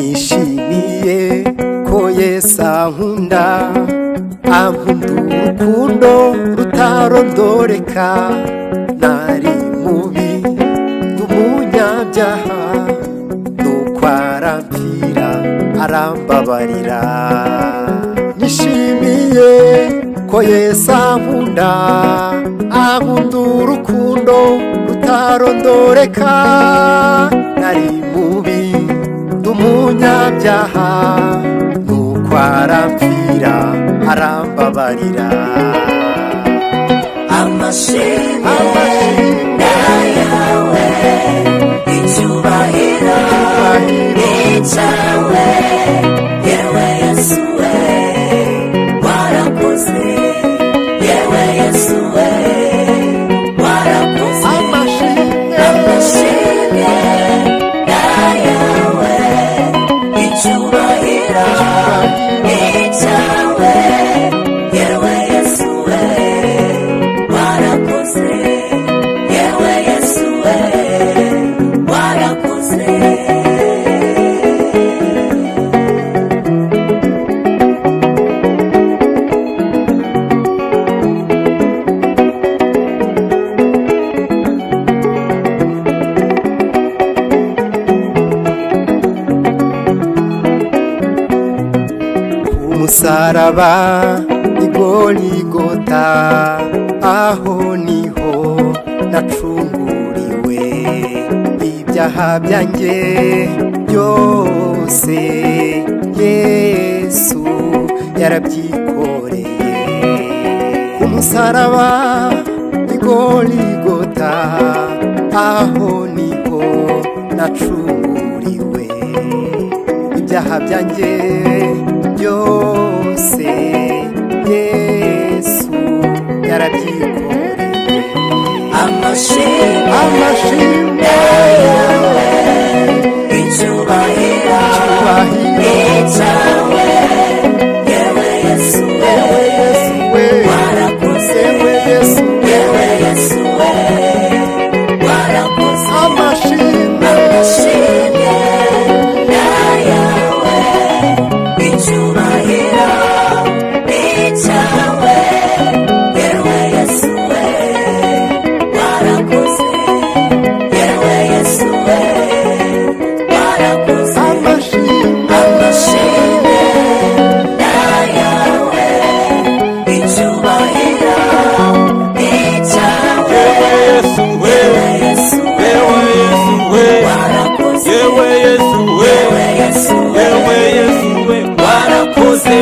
Nishimiye ko Yesu ankunda, ankunda urukundo rutarondoreka. Nari mubi n'umunyabyaha, nuko arampfira arambabarira. Nishimiye ko Yesu ankunda, ankunda urukundo rutarondoreka. Nari mubi n'umunyabyaha, nuko arampfira arambabarira. Amashimwe n'ayawe, icyubahiro n'icyawe, yewe Yesu we, warakoze, yewe Yesu we, warakoze. Amashimwe n'ayawe, icyubahiro n'icyawe, yewe Yesu we, warakoze, yewe Yesu we, warakoze. Umusaraba i Goligota, aho niho nacunguriwe. Ibyaha byanjye byose Yesu yarabyikoreye. Umusaraba i Goligota, aho niho nacunguriwe. Ibyaha byanjye byose Yesu yarabyikoreye. Amashimwe yawe, icyubahiro n'icyawe, yewe Yesu we, warakoze, yewe Yesu we, warakoze. Amashimwe n'ayawe, icyubahiro n'icyawe, yewe Yesu we, warakoze, yewe Yesu we, warakoze. Amashimwe n'ayawe, icyubahiro n'icyawe, yewe Yesu we, warakoze, yewe Yesu we, warakoze.